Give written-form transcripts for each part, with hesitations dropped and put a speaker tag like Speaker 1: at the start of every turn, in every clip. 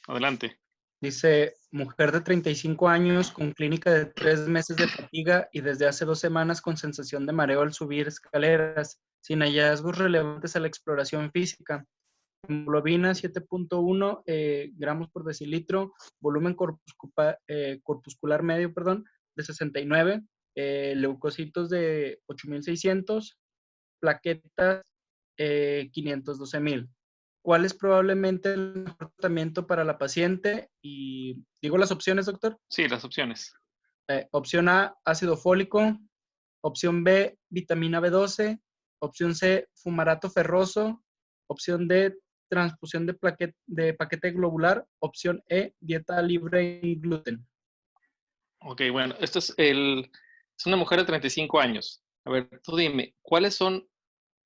Speaker 1: Adelante.
Speaker 2: Dice, mujer de 35 años con clínica de 3 meses de fatiga y desde hace 2 semanas con sensación de mareo al subir escaleras, sin hallazgos relevantes a la exploración física. Hemoglobina 7.1 gramos por decilitro, volumen corpuscular medio, perdón, de 69, leucocitos de 8.600, plaquetas 512.000. ¿Cuál es probablemente el mejor tratamiento para la paciente? Y digo las opciones, doctor.
Speaker 1: Sí, las opciones.
Speaker 2: Opción A, ácido fólico. Opción B, vitamina B12. Opción C, fumarato ferroso. Opción D, transfusión de paquete globular. Opción E, dieta libre en gluten.
Speaker 1: Ok, bueno, es una mujer de 35 años. A ver, tú dime, ¿cuáles son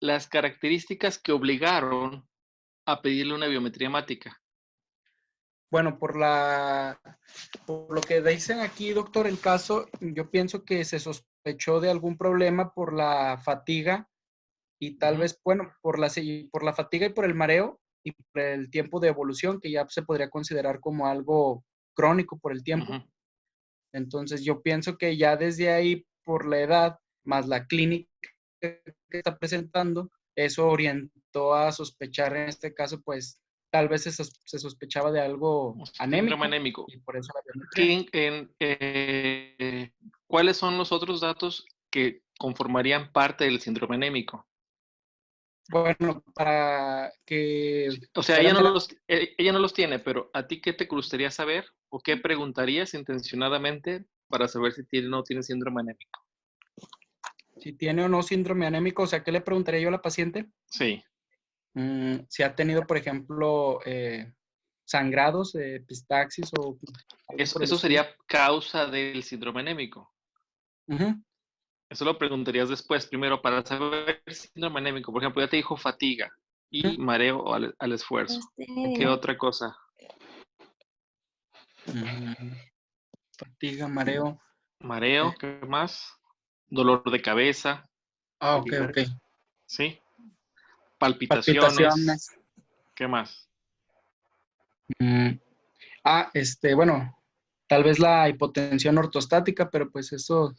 Speaker 1: las características que obligaron a pedirle una biometría hemática?
Speaker 2: Bueno, por lo que dicen aquí, doctor, el caso, yo pienso que se sospechó de algún problema por la fatiga y tal vez, bueno, por la fatiga y por el mareo y por el tiempo de evolución, que ya se podría considerar como algo crónico por el tiempo. Entonces, yo pienso que ya desde ahí, por la edad, más la clínica que está presentando, eso orientó a sospechar en este caso, pues, tal vez se sospechaba de algo
Speaker 1: Síndrome
Speaker 2: anémico
Speaker 1: anémico.
Speaker 2: y por eso la biometría.
Speaker 1: ¿Cuáles son los otros datos que conformarían parte del síndrome anémico?
Speaker 2: Bueno, para que
Speaker 1: O sea,
Speaker 2: fuera
Speaker 1: ella no los tiene, pero ¿a ti qué te gustaría saber o qué preguntarías intencionadamente para saber si tiene o no tiene síndrome anémico?
Speaker 2: si tiene o no síndrome anémico, o sea, ¿qué le preguntaría yo a la paciente?
Speaker 1: Sí.
Speaker 2: Si ha tenido, por ejemplo, sangrados, epistaxis o algo por el
Speaker 1: Eso
Speaker 2: estilo.
Speaker 1: sería causa del síndrome anémico.
Speaker 2: Ujú.
Speaker 1: Eso lo preguntarías después, primero, para saber si síndrome anémico. Por ejemplo, ya te dijo fatiga y mareo al esfuerzo. ¿Qué otra cosa?
Speaker 2: Fatiga, mareo.
Speaker 1: Mareo, ¿qué más? Dolor de cabeza,
Speaker 2: Ok, ok.
Speaker 1: ¿sí? Palpitaciones,
Speaker 2: Palpitaciones.
Speaker 1: ¿qué más?
Speaker 2: Mm, bueno, tal vez la hipotensión ortostática, pero pues eso.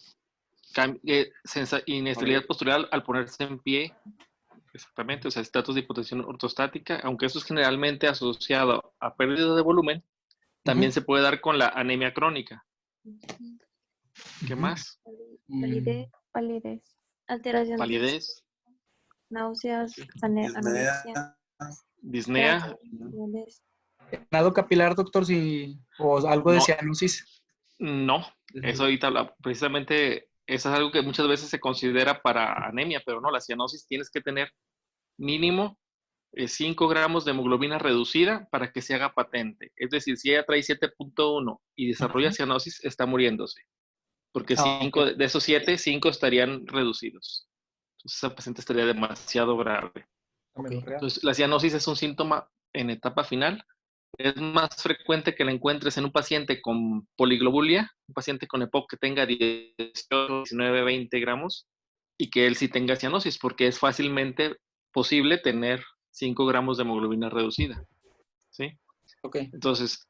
Speaker 1: Inestabilidad postural al ponerse en pie, exactamente, o sea, estatus de hipotensión ortostática, aunque eso es generalmente asociado a pérdida de volumen, también se puede dar con la anemia crónica. ¿Qué más?
Speaker 3: Palidez, alteración de
Speaker 1: Palidez,
Speaker 3: náuseas, anorexia,
Speaker 1: disnea,
Speaker 2: Llenado capilar, doctor, o algo de
Speaker 1: no,
Speaker 2: cianosis.
Speaker 1: no, eso ahorita precisamente, eso es algo que muchas veces se considera para anemia, pero no, la cianosis tienes que tener mínimo 5 gramos de hemoglobina reducida para que se haga patente. Es decir, si ella trae 7.1 y desarrolla cianosis, está muriéndose, porque
Speaker 2: Ok.
Speaker 1: de esos 7, 5 estarían reducidos. Entonces, esa paciente estaría demasiado grave. Entonces, la cianosis es un síntoma en etapa final. Es más frecuente que la encuentres en un paciente con poliglobulia, un paciente con EPOC que tenga 18, 19, 20 gramos y que él sí tenga cianosis, porque es fácilmente posible tener 5 gramos de hemoglobina reducida. ¿Sí?
Speaker 2: Ok.
Speaker 1: Entonces,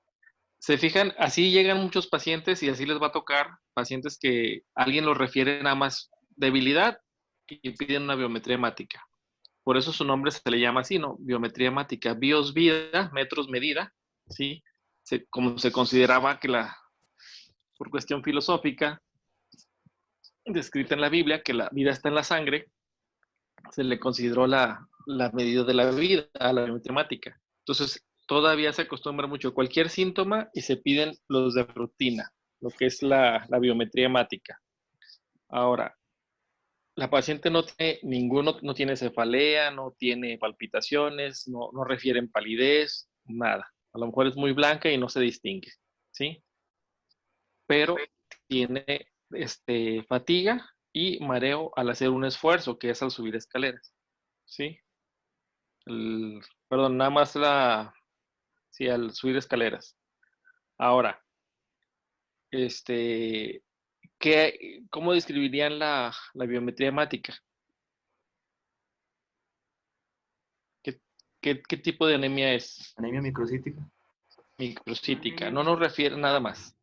Speaker 1: se fijan, así llegan muchos pacientes y así les va a tocar pacientes que alguien los refiere nada más debilidad y piden una biometría hemática. Por eso su nombre se le llama así, ¿no? Biometría hemática. Bios, vida, metros, medida, ¿sí? Como se consideraba que por cuestión filosófica, descrita en la Biblia, que la vida está en la sangre, se le consideró la medida de la vida a la biometría hemática. Entonces, todavía se acostumbra mucho cualquier síntoma y se piden los de rutina, lo que es la biometría hemática. Ahora, la paciente no tiene no tiene cefalea, no tiene palpitaciones, no refieren palidez, nada. A lo mejor es muy blanca y no se distingue, ¿sí? Pero tiene fatiga y mareo al hacer un esfuerzo, que es al subir escaleras, ¿sí? Perdón, nada más sí, al subir escaleras. Ahora, ¿cómo describirían la biometría hemática? ¿Qué, qué tipo de anemia es?
Speaker 4: Anemia microcítica.
Speaker 1: microcítica. No nos refiere nada más.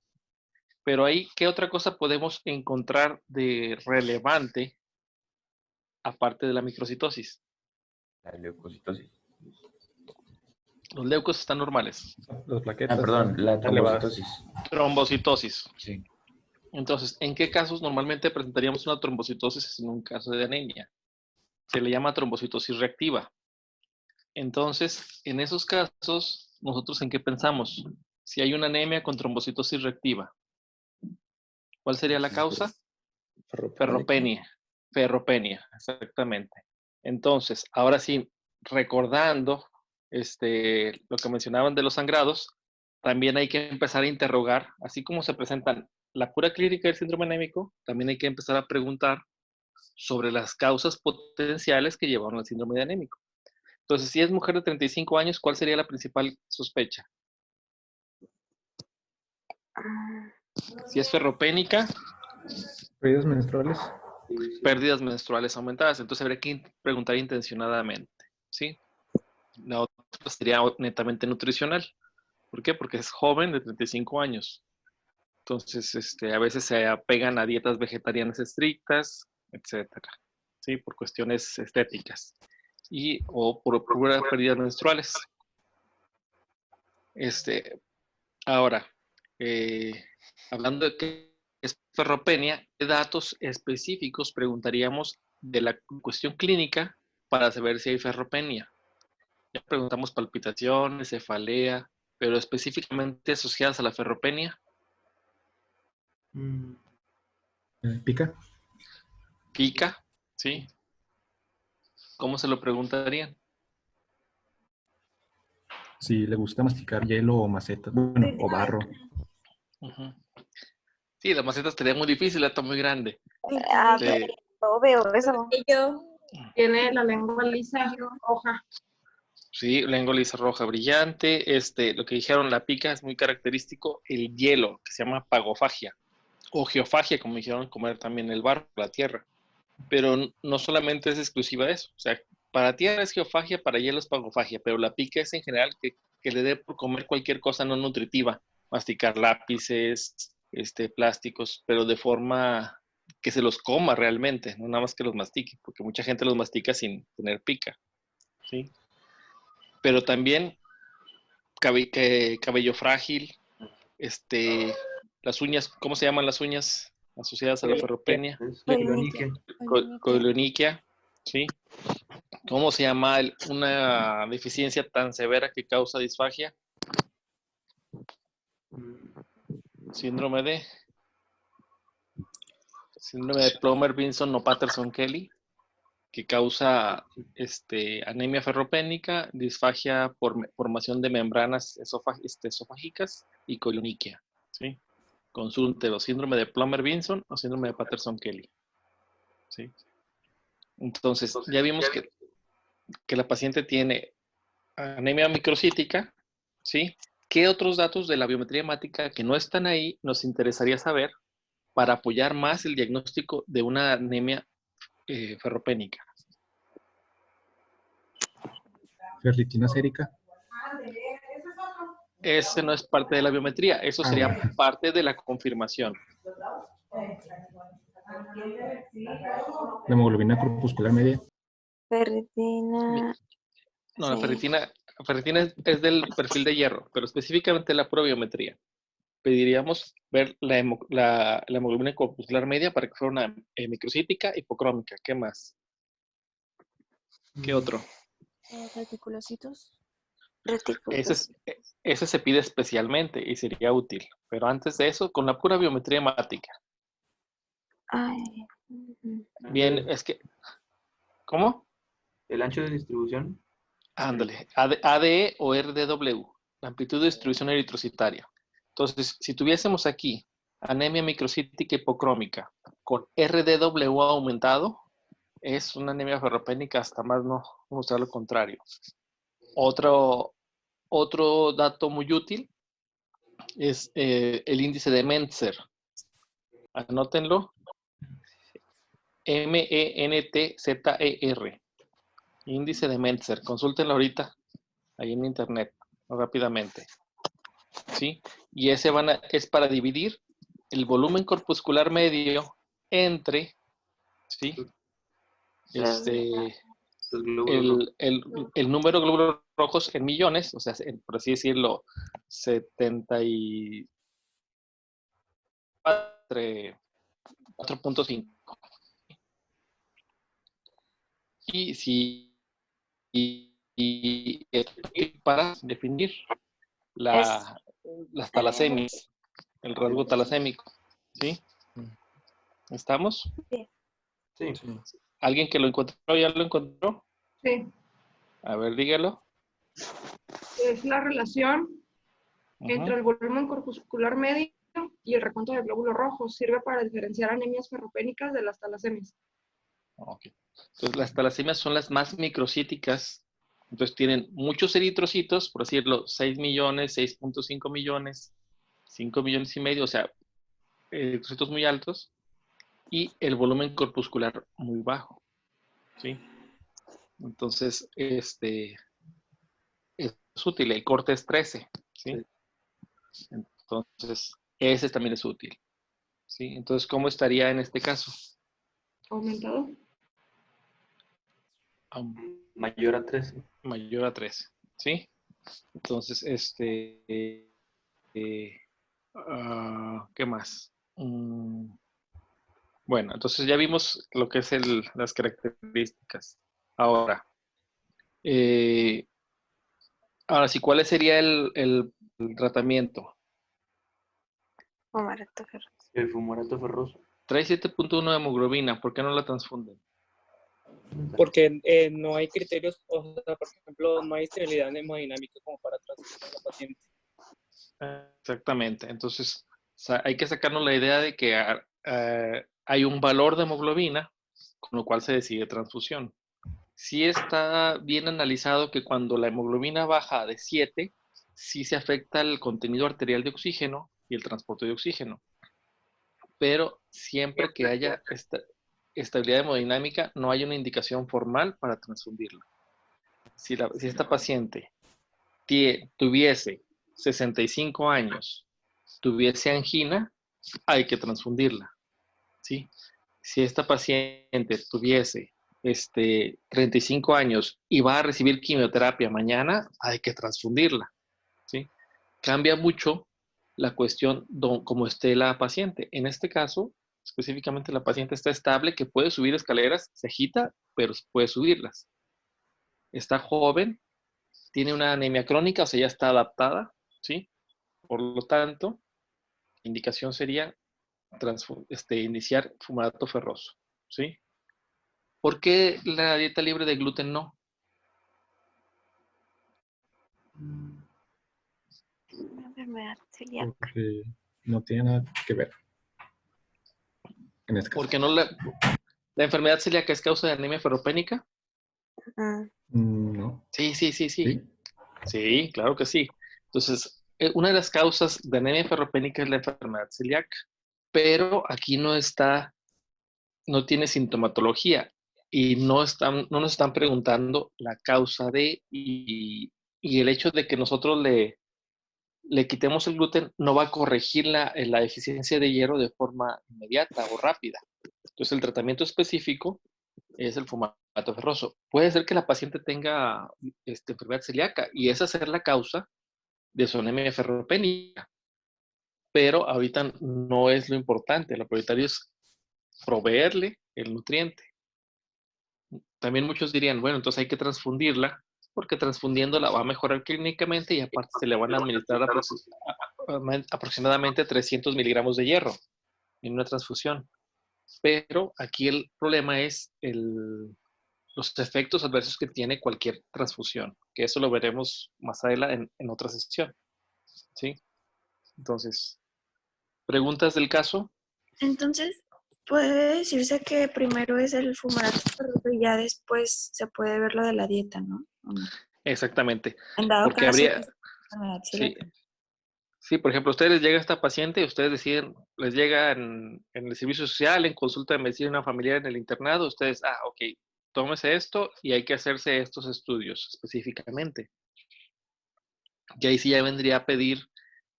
Speaker 1: Pero ahí, ¿qué otra cosa podemos encontrar de relevante aparte de la microcitosis?
Speaker 4: La leucocitosis.
Speaker 1: Los leucos están normales.
Speaker 5: Las plaquetas.
Speaker 4: Perdón, la
Speaker 5: están elevadas.
Speaker 4: trombocitosis.
Speaker 1: Trombocitosis.
Speaker 4: Sí.
Speaker 1: Entonces, ¿en qué casos normalmente presentaríamos una trombocitosis en un caso de anemia? Se le llama trombocitosis reactiva. Entonces, en esos casos, ¿nosotros en qué pensamos? Si hay una anemia con trombocitosis reactiva, ¿cuál sería la causa? Ferropenia. Ferropenia, exactamente. Entonces, ahora sí, recordando lo que mencionaban de los sangrados, también hay que empezar a interrogar, así como se presentan la cura clínica del síndrome anémico, también hay que empezar a preguntar sobre las causas potenciales que llevaron al síndrome anémico. Entonces, si es mujer de 35 años, ¿cuál sería la principal sospecha? Si es ferropénica,
Speaker 5: Pérdidas menstruales.
Speaker 1: pérdidas menstruales aumentadas. Entonces habría que preguntar intencionadamente, ¿sí? La otra sería netamente nutricional. ¿Por qué? Porque es joven de 35 años. Entonces, a veces se apegan a dietas vegetarianas estrictas, etcétera, ¿sí? Por cuestiones estéticas. O por puras pérdidas menstruales. Ahora, hablando de que es ferropenia, ¿qué datos específicos preguntaríamos de la cuestión clínica para saber si hay ferropenia? Ya preguntamos palpitaciones, cefalea, pero específicamente asociadas a la ferropenia.
Speaker 5: Pica.
Speaker 1: Pica, ¿sí? ¿Cómo se lo preguntarían?
Speaker 5: Si le gusta masticar hielo o maceta, bueno, o barro.
Speaker 1: Uh-huh. Sí, la maceta estaría muy difícil, está muy grande.
Speaker 3: No veo eso.
Speaker 6: Tiene la lengua lisa roja.
Speaker 1: Sí, lengua lisa roja brillante. Lo que dijeron, la pica es muy característico. El hielo, que se llama pagofagia. O geofagia, como dijeron, comer también el barro, la tierra. Pero no solamente es exclusiva de eso. O sea, para tierra es geofagia, para hielo es pagofagia. Pero la pica es en general que le dé por comer cualquier cosa no nutritiva. Masticar lápices, plásticos, pero de forma que se los coma realmente, no nada más que los mastique, porque mucha gente los mastica sin tener pica, ¿sí? Pero también cabello frágil, las uñas, ¿cómo se llaman las uñas asociadas a la ferropenia? Coiloniquia, ¿sí? ¿Cómo se llama una deficiencia tan severa que causa disfagia? Síndrome de Plummer-Vinson o Patterson-Kelly, que causa anemia ferropénica, disfagia por formación de membranas esofágicas y coiloniquia, ¿sí? Consúltelo, síndrome de Plummer-Vinson o síndrome de Patterson-Kelly, ¿sí? Entonces, ya vimos que la paciente tiene anemia microcítica, ¿sí? ¿Qué otros datos de la biometría hemática que no están ahí nos interesaría saber para apoyar más el diagnóstico de una anemia ferropénica?
Speaker 5: Ferritina sérica.
Speaker 1: Ese no es parte de la biometría, eso sería parte de la confirmación.
Speaker 5: La hemoglobina corpuscular media.
Speaker 3: Ferritina.
Speaker 1: No, la ferritina es del perfil de hierro, pero específicamente la probiometría. Pediríamos ver la hemoglobina corpuscular media para que fuera una microcítica hipocrómica. ¿Qué más? ¿Qué otro?
Speaker 3: Reticulocitos.
Speaker 1: Ese se pide especialmente y sería útil. Pero antes de eso, con la pura biometría hemática.
Speaker 3: Ay.
Speaker 1: Bien, es que... ¿Cómo?
Speaker 4: ¿El ancho de distribución?
Speaker 1: Ándale, ADE o RDW, la amplitud de distribución eritrocitaria. Entonces, si tuviésemos aquí anemia microcítica hipocrómica con RDW aumentado, es una anemia ferropénica, hasta más no mostrar lo contrario. Otro dato muy útil es el índice de Mentzer. Anótenlo. MENTZER. Índice de Mentzer. Consúltenlo ahorita ahí en internet, rápidamente. ¿sí? Y ese es para dividir el volumen corpuscular medio entre, ¿sí?
Speaker 4: Los glóbulos rojos.
Speaker 1: El número de glóbulos rojos en millones, o sea, por así decirlo, 4.5. Y si para definir las talasemias, el rasgo talasémico, ¿sí? ¿Estamos?
Speaker 4: Sí.
Speaker 1: ¿Alguien que lo encontró ya lo encontró?
Speaker 6: Sí,
Speaker 1: A ver, dígalo.
Speaker 6: es la relación entre el volumen corpuscular medio y el recuento de glóbulos rojos. Sirve para diferenciar anemias ferropénicas de las talasemias.
Speaker 1: Ok. Entonces, las talasemias son las más microcíticas. Entonces, tienen muchos eritrocitos, por decirlo, 6 millones, 6.5 millones, 5 millones y medio, o sea, eritrocitos muy altos, y el volumen corpuscular muy bajo, ¿sí? Entonces, es útil. El corte es 13, ¿sí? Entonces, ese también es útil, ¿sí? Entonces, ¿cómo estaría en este caso?
Speaker 6: Aumentado.
Speaker 4: Mayor a 13.
Speaker 1: Mayor a 13, ¿sí? Entonces, ¿qué más? Bueno, entonces ya vimos lo que es las características. Ahora, ahora sí, ¿cuál sería el tratamiento?
Speaker 3: Fumarato ferroso.
Speaker 4: El fumarato ferroso.
Speaker 1: Trae 7.1 de hemoglobina, ¿por qué no la transfunden?
Speaker 7: Porque no hay criterios, o sea, por ejemplo, no hay estabilidad hemodinámica como para transfundir a la paciente.
Speaker 1: Exactamente. Entonces, hay que sacarnos la idea de que hay un valor de hemoglobina, con lo cual se decide transfusión. Sí está bien analizado que cuando la hemoglobina baja de 7, sí se afecta el contenido arterial de oxígeno y el transporte de oxígeno. Pero siempre que haya estabilidad hemodinámica, no hay una indicación formal para transfundirla. Si esta paciente tuviese 65 años, tuviese angina, hay que transfundirla, ¿sí? Si esta paciente tuviese 35 años y va a recibir quimioterapia mañana, hay que transfundirla, ¿sí? Cambia mucho la cuestión como esté la paciente. En este caso, específicamente la paciente está estable, que puede subir escaleras, se agita, pero puede subirlas. Está joven, tiene una anemia crónica, o sea, ya está adaptada, ¿sí? Por lo tanto, la indicación sería iniciar fumarato ferroso, ¿sí? ¿Por qué la dieta libre de gluten no?
Speaker 3: Una enfermedad celíaca.
Speaker 5: Porque no tiene nada que ver en este caso.
Speaker 1: Porque no la enfermedad celíaca es causa de anemia ferropénica.
Speaker 5: No.
Speaker 1: Sí.
Speaker 5: ¿Sí?
Speaker 1: Sí, claro que sí. Entonces, una de las causas de anemia ferropénica es la enfermedad celíaca, pero aquí no tiene sintomatología y no nos están preguntando la causa y el hecho de que nosotros le quitemos el gluten no va a corregir la deficiencia de hierro de forma inmediata o rápida. Entonces, el tratamiento específico es el fumarato ferroso. Puede ser que la paciente tenga enfermedad celíaca y esa ser la causa de su anemia ferropénica, pero ahorita no es lo importante. Lo prioritario es proveerle el nutriente. También muchos dirían, bueno, entonces hay que transfundirla, porque transfundiéndola va a mejorar clínicamente y aparte se le van a administrar aproximadamente 300 miligramos de hierro en una transfusión. Pero aquí el problema es los efectos adversos que tiene cualquier transfusión, que eso lo veremos más adelante en otra sesión. ¿Sí? Entonces, ¿preguntas del caso?
Speaker 3: Entonces, puede decirse que primero es el fumarato ferroso y ya después se puede ver lo de la dieta, ¿no? ¿O no?
Speaker 1: Exactamente.
Speaker 3: En dado
Speaker 1: Porque
Speaker 3: caso,
Speaker 1: habría,
Speaker 3: que es enfermedad
Speaker 1: sí,
Speaker 3: celíaca.
Speaker 1: sí, por ejemplo, a ustedes les llega esta paciente y ustedes deciden, les llega en el servicio social, en consulta de medicina familiar en el internado, ustedes, ok, tómese esto y hay que hacerse estos estudios específicamente. Y ahí sí ya vendría a pedir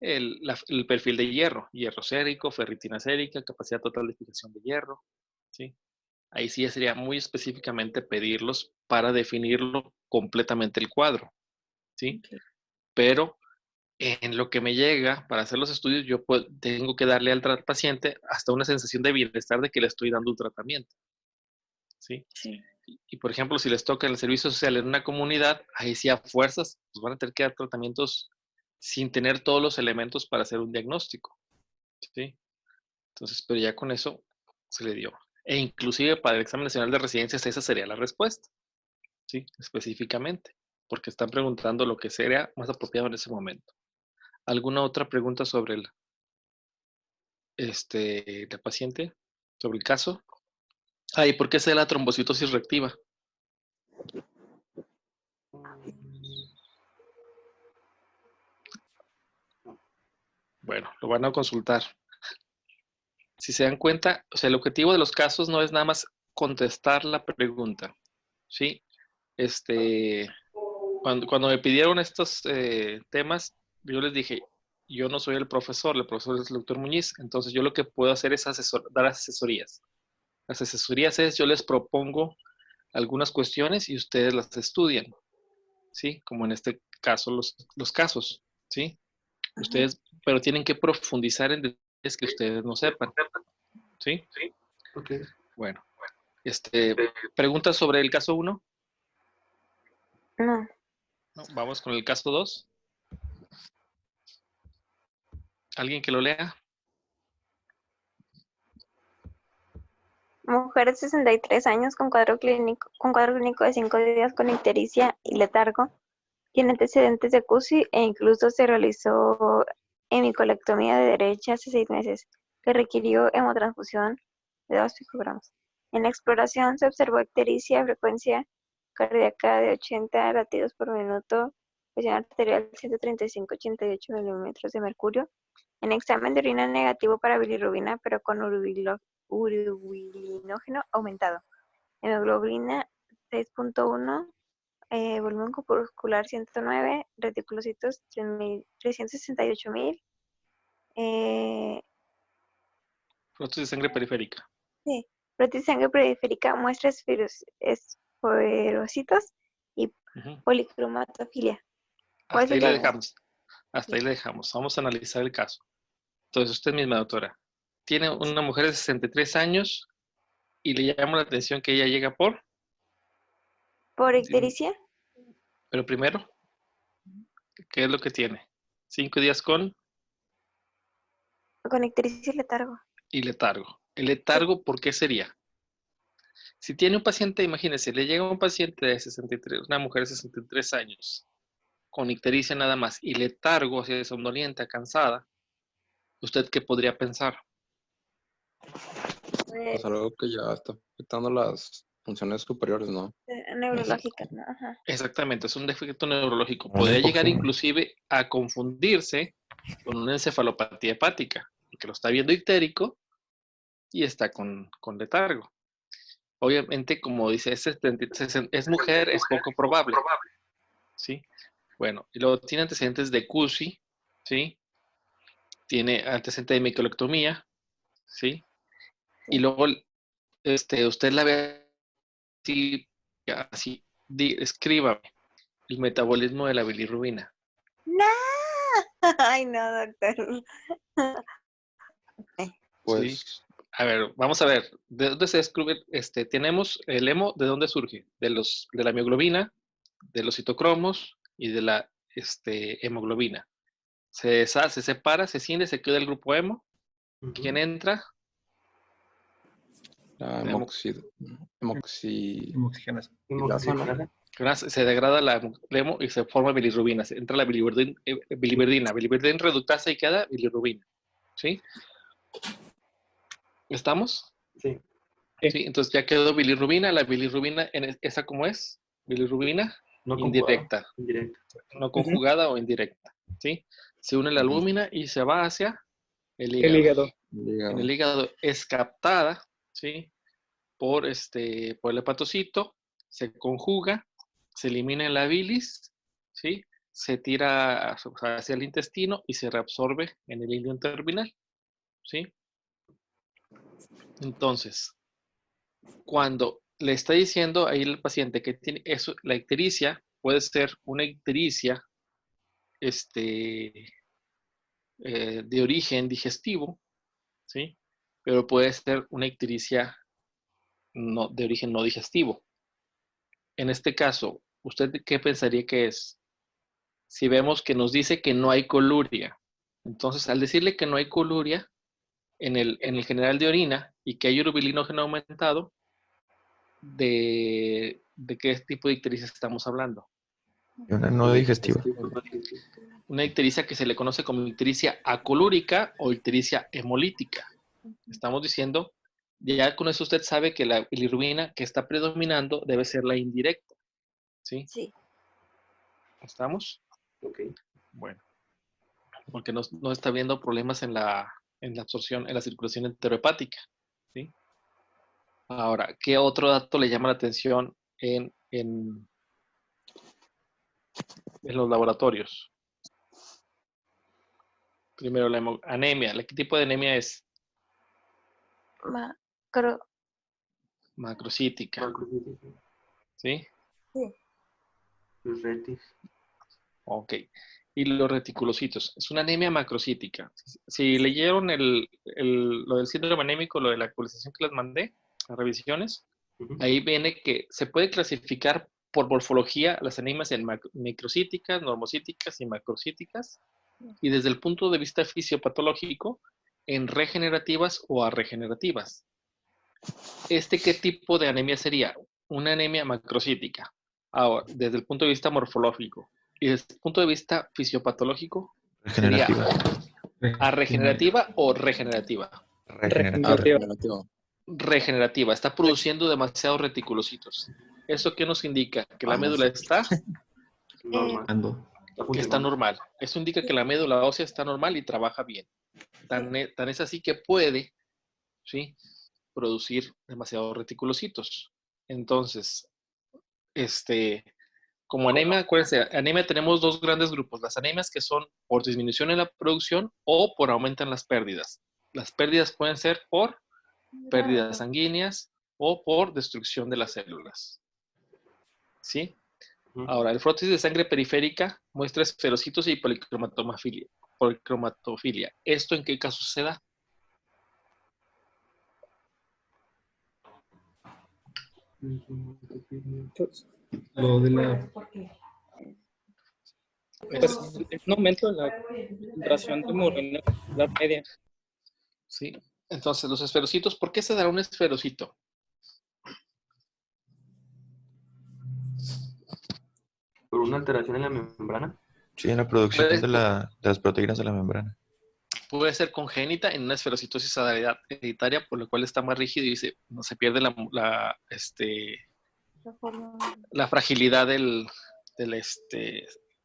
Speaker 1: el perfil de hierro sérico, ferritina sérica, capacidad total de fijación de hierro, ¿sí? Ahí sí sería muy específicamente pedirlos para definirlo completamente el cuadro, ¿sí?
Speaker 3: Ok.
Speaker 1: Pero en lo que me llega para hacer los estudios, yo tengo que darle al paciente hasta una sensación de bienestar de que le estoy dando un tratamiento, ¿sí?
Speaker 3: Sí.
Speaker 1: Y por ejemplo, si les toca el servicio social en una comunidad, ahí sí a fuerzas pues van a tener que dar tratamientos sin tener todos los elementos para hacer un diagnóstico, ¿sí? Entonces, pero ya con eso se le dio. E inclusive para el examen nacional de residencias esa sería la respuesta, ¿sí? Específicamente, porque están preguntando lo que sería más apropiado en ese momento. ¿Alguna otra pregunta sobre la paciente? ¿Sobre el caso? ¿Y por qué se da la trombocitosis reactiva? Bueno, lo van a consultar. Si se dan cuenta, o sea, el objetivo de los casos no es nada más contestar la pregunta, ¿sí? Cuando me pidieron estos temas, yo les dije, yo no soy el profesor es el doctor Muñiz, entonces yo lo que puedo hacer es dar asesorías. Las asesorías es, yo les propongo algunas cuestiones y ustedes las estudian, ¿sí? Como en este caso los casos, ¿sí? Ustedes, pero tienen que profundizar en detalles que ustedes no sepan, ¿sí?
Speaker 4: Ok.
Speaker 1: Bueno, ¿preguntas sobre el caso 1?
Speaker 3: No.
Speaker 1: No, vamos con el caso 2. ¿Alguien que lo lea?
Speaker 3: Mujer de 63 años con cuadro clínico de 5 días con ictericia y letargo. Tiene antecedentes de CUSI e incluso se realizó hemicolectomía de derecha hace 6 meses, que requirió hemotransfusión de 2 picogramos. En la exploración se observó ictericia, frecuencia cardíaca de 80 latidos por minuto, presión arterial 135-88 milímetros de mercurio. En examen de orina negativo para bilirrubina, pero con urobilinógeno aumentado. Hemoglobina 6.1, volumen corpuscular 109, reticulocitos 368.000.
Speaker 1: Flujo de sangre periférica.
Speaker 3: Sí, prótesis de sangre periférica muestra esferocitos y policromatofilia. ¿Cuál
Speaker 1: Hasta ahí
Speaker 3: sería
Speaker 1: le
Speaker 3: la?
Speaker 1: dejamos. Hasta ahí le dejamos. Vamos a analizar el caso. Entonces, usted misma, doctora, tiene una mujer de 63 años y le llama la atención que ella llega
Speaker 3: ¿Por ictericia?
Speaker 1: pero primero, ¿qué es lo que tiene? 5 días con
Speaker 3: Con ictericia y letargo.
Speaker 1: y letargo. ¿El letargo por qué sería? Si tiene un paciente, imagínese, le llega un paciente de 63, una mujer de 63 años, con ictericia nada más, y letargo, o sea, somnolienta, cansada, ¿usted qué podría pensar?
Speaker 5: Pues algo que ya está afectando las funciones superiores, ¿no?
Speaker 3: Neurológica, ¿no? Ajá.
Speaker 1: Exactamente, es un defecto neurológico. Podría llegar inclusive a confundirse con una encefalopatía hepática, porque lo está viendo ictérico y está con letargo. Obviamente, como dice, es mujer, es poco probable, ¿sí? Bueno, y luego tiene antecedentes de CUSI, ¿sí? Tiene antecedentes de hemicolectomía, ¿sí? Y luego, usted la ve así, escríbame el metabolismo de la bilirrubina.
Speaker 3: ¡No! Ay, no, doctor.
Speaker 1: Sí.
Speaker 5: Pues
Speaker 1: A ver, vamos a ver. ¿De dónde se descubre? Tenemos el hemo, ¿de dónde surge? De la mioglobina, de los citocromos y de la hemoglobina. Se separa, se ciende, se queda el grupo hemo. ¿Quién entra?
Speaker 5: la
Speaker 4: Hemoxigenasa.
Speaker 1: Se degrada la hemo y se forma bilirrubina. Entra la biliverdina. Biliverdina reductasa y queda bilirrubina. ¿Sí? ¿Estamos?
Speaker 4: Sí.
Speaker 1: Sí, entonces ya quedó bilirrubina. La bilirrubina, ¿esa cómo es? Bilirrubina
Speaker 4: No
Speaker 1: indirecta.
Speaker 4: Indirecta.
Speaker 1: No conjugada o indirecta. ¿Sí? Se une la albúmina y se va hacia el
Speaker 7: El
Speaker 1: hígado.
Speaker 7: hígado.
Speaker 1: En el hígado es captada, ¿sí? Por el hepatocito, se conjuga, se elimina en la bilis, ¿sí? se tira hacia el intestino y se reabsorbe en el ileón terminal, ¿sí? Entonces, cuando le está diciendo ahí el paciente que tiene eso, la ictericia puede ser una ictericia de origen digestivo, ¿sí? Pero puede ser una ictericia de origen no digestivo. En este caso, ¿usted qué pensaría que es? Si vemos que nos dice que no hay coluria. Entonces, al decirle que no hay coluria en el general de orina y que hay urobilinógeno aumentado, ¿de qué tipo de ictericia estamos hablando?
Speaker 5: Una no digestiva.
Speaker 1: Una ictericia que se le conoce como ictericia acolúrica o ictericia hemolítica. Estamos diciendo, ya con eso usted sabe que la bilirrubina que está predominando debe ser la indirecta. ¿Sí?
Speaker 3: Sí.
Speaker 1: ¿Estamos?
Speaker 4: Ok.
Speaker 1: Bueno, porque no está habiendo problemas en la absorción, en la circulación enterohepática. ¿Sí? Ahora, ¿qué otro dato le llama la atención en los laboratorios? Primero, la anemia. ¿Qué tipo de anemia es? Macrocítica. ¿Sí?
Speaker 3: Sí.
Speaker 4: Los retis.
Speaker 1: Ok. Y los reticulocitos. Es una anemia macrocítica. Si leyeron lo del síndrome anémico, lo de la actualización que les mandé, las revisiones, ahí viene que se puede clasificar por morfología las anemias en microcíticas, normocíticas y macrocíticas, y desde el punto de vista fisiopatológico, en regenerativas o arregenerativas. ¿Qué tipo de anemia sería? Una anemia macrocítica. Ahora, desde el punto de vista morfológico y desde el punto de vista fisiopatológico, sería arregenerativa o regenerativa.
Speaker 7: Regenerativa.
Speaker 1: Regenerativa. Está produciendo demasiados reticulocitos. ¿Eso qué nos indica? Que la médula está
Speaker 4: Normal.
Speaker 1: que está normal. Eso indica que la médula ósea está normal y trabaja bien. Tan es así que puede, ¿sí?, producir demasiados reticulocitos. Entonces, como anemia, acuérdense, anemia tenemos dos grandes grupos. Las anemias que son por disminución en la producción o por aumento en las pérdidas. Las pérdidas pueden ser por pérdidas sanguíneas o por destrucción de las células. ¿Sí? Ahora, el frotis de sangre periférica muestra esferocitos y policromatofilia. ¿Esto en qué casos se da?
Speaker 7: Pues,
Speaker 5: Lo de la...
Speaker 7: pues es un aumento en la concentración de hemoglobina la media.
Speaker 1: ¿Sí? Entonces, los esferocitos, ¿por qué se dará un esferocito?
Speaker 4: ¿Por una alteración en la membrana?
Speaker 5: Sí, en la producción
Speaker 1: Puede,
Speaker 5: de las proteínas de la membrana.
Speaker 1: puede ser congénita en una esferocitosis hereditaria, por lo cual está más rígido y se pierde la fragilidad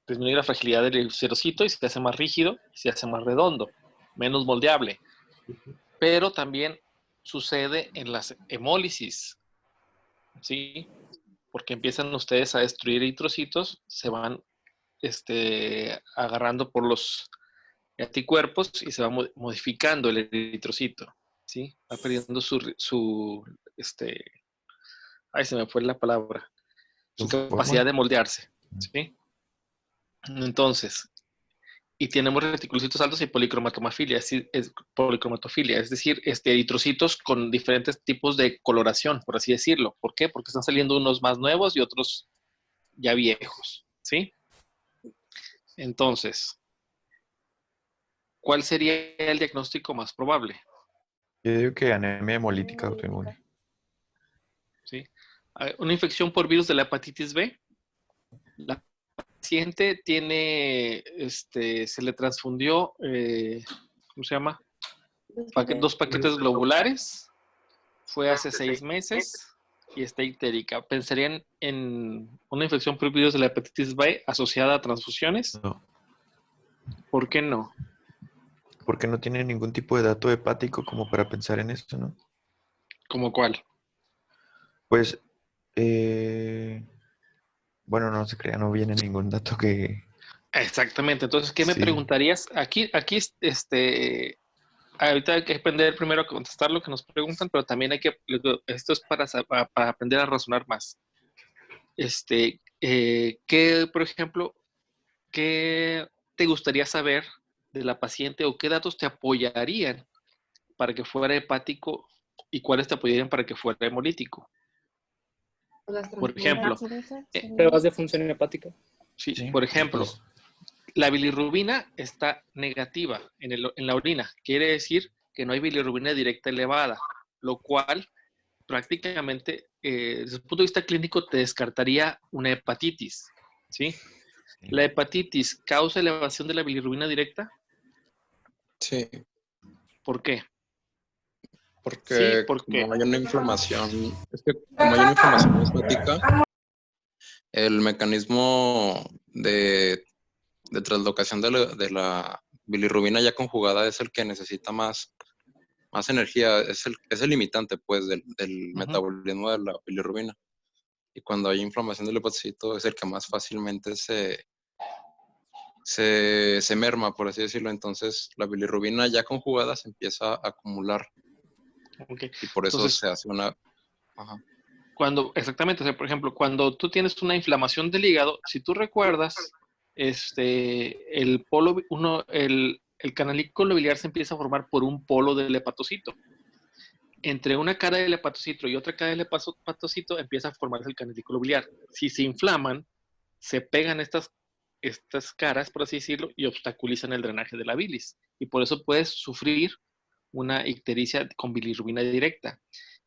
Speaker 1: disminuye la fragilidad del esferocito y se hace más rígido y se hace más redondo, menos moldeable. Pero también sucede en las hemólisis, ¿sí? Porque empiezan ustedes a destruir eritrocitos, se van agarrando por los anticuerpos y se va modificando el eritrocito, ¿sí? Va perdiendo ay, se me fue la palabra, su capacidad de moldearse, ¿sí? Entonces, y tenemos reticulocitos altos y policromatofilia, es decir, eritrocitos con diferentes tipos de coloración, por así decirlo. ¿Por qué? Porque están saliendo unos más nuevos y otros ya viejos, ¿sí? Entonces, ¿cuál sería el diagnóstico más probable?
Speaker 5: Yo digo que anemia hemolítica autoinmune.
Speaker 1: ¿Sí? Una infección por virus de la hepatitis B. La paciente tiene, se le transfundió, ¿cómo se llama? 2 paquetes globulares. Fue hace 6 meses y está ictérica. ¿Pensarían en una infección por virus de la hepatitis B asociada a transfusiones?
Speaker 5: No.
Speaker 1: ¿Por qué no?
Speaker 5: Porque no tiene ningún tipo de dato hepático como para pensar en eso, ¿no?
Speaker 1: ¿Cómo cuál?
Speaker 5: Pues, bueno, no se crea, no viene ningún dato que
Speaker 1: Exactamente. Entonces, ¿qué me
Speaker 8: Sí.
Speaker 1: preguntarías? Aquí, ahorita hay que aprender primero a contestar lo que nos preguntan, pero también esto es para aprender a razonar más. Por ejemplo, qué te gustaría saber de la paciente o qué datos te apoyarían para que fuera hepático y cuáles te apoyarían para que fuera hemolítico?
Speaker 6: Las
Speaker 1: Por ejemplo,
Speaker 7: Pruebas de función hepática.
Speaker 1: sí,
Speaker 8: Sí,
Speaker 1: por ejemplo,
Speaker 8: pues,
Speaker 1: la bilirrubina está negativa en la orina. Quiere decir que no hay bilirrubina directa elevada, lo cual prácticamente, desde el punto de vista clínico, te descartaría una hepatitis, ¿sí? ¿La hepatitis causa elevación de la bilirrubina directa?
Speaker 9: Sí,
Speaker 1: ¿Por qué? Sí,
Speaker 9: porque
Speaker 1: ¿por qué?
Speaker 9: como hay una inflamación, es que como hay una inflamación hepática, el mecanismo de translocación de la bilirrubina ya conjugada es el que necesita más energía, es el limitante pues del metabolismo de la bilirrubina. Y cuando hay inflamación del hepatocito es el que más fácilmente se merma, por así decirlo. Entonces la bilirrubina ya conjugada se empieza a acumular
Speaker 1: Ok.
Speaker 9: y por eso
Speaker 1: Entonces,
Speaker 9: se hace una... Ajá.
Speaker 1: exactamente, o sea, por ejemplo, cuando tú tienes una inflamación del hígado, si tú recuerdas, el canalículo biliar se empieza a formar por un polo del hepatocito. Entre una cara del hepatocito y otra cara del hepatocito empieza a formarse el canalículo biliar. Si se inflaman, se pegan estas caras, por así decirlo, y obstaculizan el drenaje de la bilis. Y por eso puedes sufrir una ictericia con bilirrubina directa.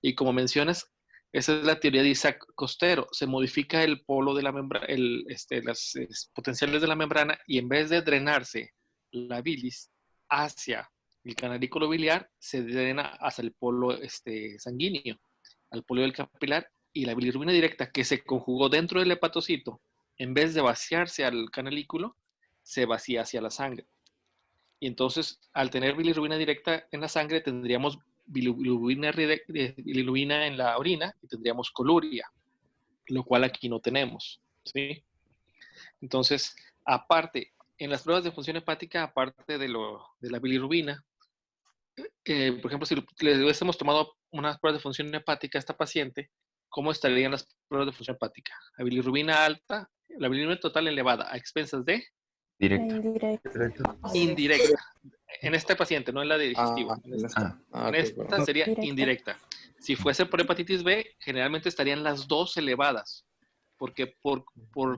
Speaker 1: Y como mencionas, esa es la teoría de Isaac Costero. Se modifica el polo de la membrana, las potenciales de la membrana, y en vez de drenarse la bilis hacia el canalículo biliar, se drena hacia el polo sanguíneo, al polo del capilar, y la bilirrubina directa que se conjugó dentro del hepatocito, en vez de vaciarse al canalículo, se vacía hacia la sangre. Y entonces, al tener bilirrubina directa en la sangre, tendríamos bilirrubina en la orina y tendríamos coluria, lo cual aquí no tenemos, ¿sí? Entonces, aparte, en las pruebas de función hepática, aparte de la bilirrubina, por ejemplo, si le hubiésemos tomado unas pruebas de función hepática a esta paciente, ¿cómo estarían las pruebas de función hepática? La bilirrubina alta, la bilirrubina total elevada a expensas de
Speaker 8: directa.
Speaker 1: indirecta. En esta paciente, no en la de digestivo.
Speaker 9: En
Speaker 1: En esta
Speaker 9: ok,
Speaker 1: sería indirecta. Si fuese por hepatitis B, generalmente estarían las dos elevadas, porque por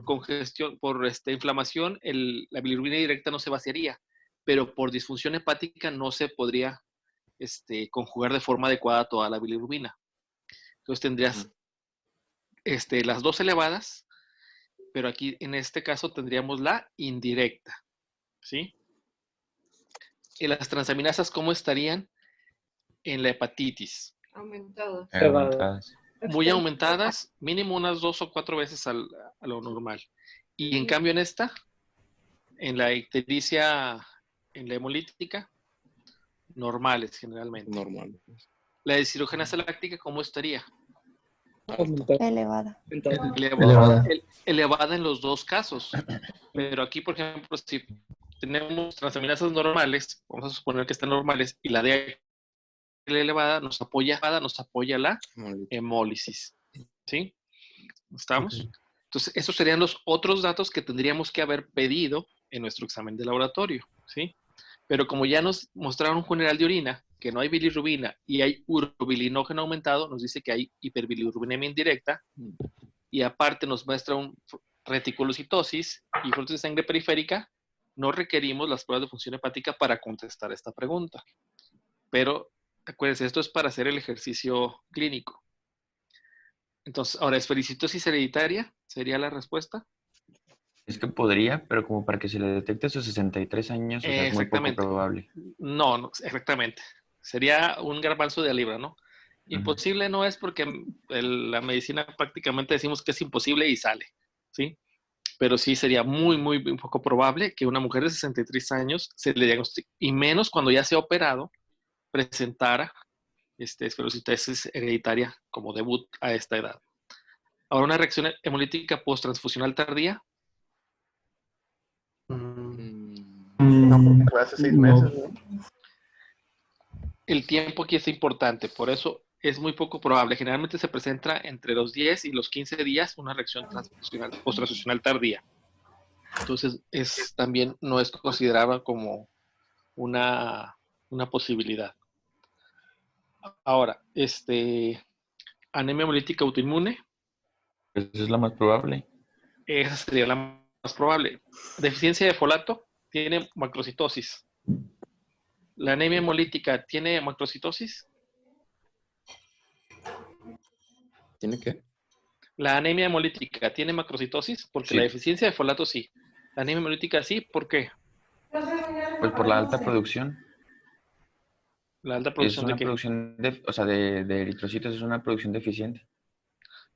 Speaker 1: congestión, por inflamación, la bilirrubina directa no se vaciaría, pero por disfunción hepática no se podría conjugar de forma adecuada toda la bilirrubina. Entonces tendrías las dos elevadas, pero aquí en este caso tendríamos la indirecta, ¿sí? ¿Y las transaminasas cómo estarían en la hepatitis?
Speaker 6: Aumentadas.
Speaker 8: Aumentadas.
Speaker 1: Muy aumentadas, mínimo unas 2 o 4 veces a lo normal. Y en cambio en la ictericia, en la hemolítica, normales generalmente.
Speaker 9: normal.
Speaker 1: La deshidrogenasa láctica, ¿cómo estaría?
Speaker 3: Elevada.
Speaker 5: Elevada.
Speaker 1: Elevada en los dos casos. Pero aquí, por ejemplo, si tenemos transaminasas normales, vamos a suponer que están normales, y la DHL elevada nos apoya la hemólisis. ¿Sí? ¿Estamos?
Speaker 5: Ok.
Speaker 1: Entonces, esos serían los otros datos que tendríamos que haber pedido en nuestro examen de laboratorio. ¿Sí? Pero como ya nos mostraron un general de orina, que no hay bilirrubina y hay urobilinógeno aumentado, nos dice que hay hiperbilirrubinemia indirecta, y aparte nos muestra un reticulocitosis y flujo de sangre periférica, no requerimos las pruebas de función hepática para contestar esta pregunta. Pero acuérdense, esto es para hacer el ejercicio clínico. Entonces, ahora, ¿esfericitosis hereditaria sería la respuesta?
Speaker 8: Es que podría, pero como para que se le detecte a sus 63 años, o sea, es muy poco
Speaker 1: Exactamente.
Speaker 8: probable.
Speaker 1: No, exactamente. Sería un garbanzo de libra, ¿no? Imposible no es porque la medicina prácticamente decimos que es imposible y sale, ¿sí? Pero sí sería muy, muy, muy poco probable que una mujer de 63 años se le diagnostique, y menos cuando ya se ha operado, presentara esferocitosis hereditaria como debut a esta edad. Ahora, una reacción hemolítica post-transfusional tardía.
Speaker 10: No, porque fue hace 6
Speaker 5: No.
Speaker 10: meses, ¿no?
Speaker 1: El tiempo aquí es importante, por eso es muy poco probable. Generalmente se presenta entre los 10 y los 15 días una reacción transfusional, post-transfusional tardía. Entonces, también no es considerada como una posibilidad. Ahora, anemia hemolítica autoinmune,
Speaker 8: Esa es la más probable.
Speaker 1: esa sería la más probable. Deficiencia de folato, tiene macrocitosis. ¿La anemia hemolítica tiene macrocitosis?
Speaker 9: ¿Tiene qué?
Speaker 1: La anemia hemolítica tiene macrocitosis porque
Speaker 8: Sí.
Speaker 1: la deficiencia de folato sí. La anemia hemolítica sí, ¿por qué?
Speaker 8: Pues por la alta producción.
Speaker 1: La alta
Speaker 8: Es
Speaker 1: producción de
Speaker 8: una
Speaker 1: qué.
Speaker 8: producción de eritrocitos, es una producción deficiente.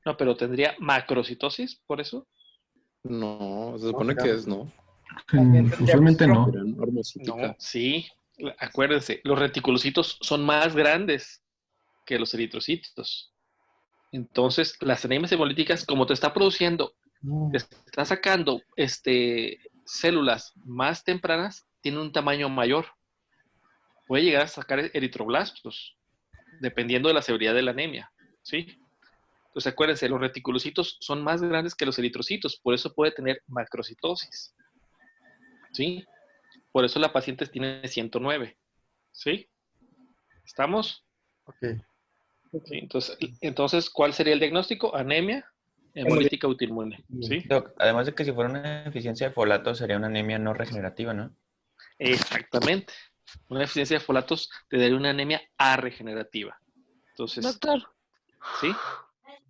Speaker 1: No, pero tendría macrocitosis, por eso.
Speaker 9: No, se supone que es, ¿no.
Speaker 5: Usualmente no.
Speaker 9: Serán hormocítica.
Speaker 1: No, sí. Acuérdense, los reticulocitos son más grandes que los eritrocitos. Entonces, las anemias hemolíticas, como te está produciendo, te está sacando células más tempranas, tienen un tamaño mayor. Puede llegar a sacar eritroblastos, dependiendo de la severidad de la anemia, ¿sí? Entonces, acuérdense, los reticulocitos son más grandes que los eritrocitos, por eso puede tener macrocitosis, ¿sí? Por eso la paciente tiene 109, ¿sí? ¿Estamos?
Speaker 10: Ok.
Speaker 1: Sí, entonces, ¿cuál sería el diagnóstico? Anemia hemolítica autoinmune, ¿sí?
Speaker 8: Doc, además de que si fuera una deficiencia de folato, sería una anemia no regenerativa, ¿no?
Speaker 1: Exactamente. Una deficiencia de folatos te daría una anemia arregenerativa. Entonces,
Speaker 11: Doctor,
Speaker 1: ¿sí?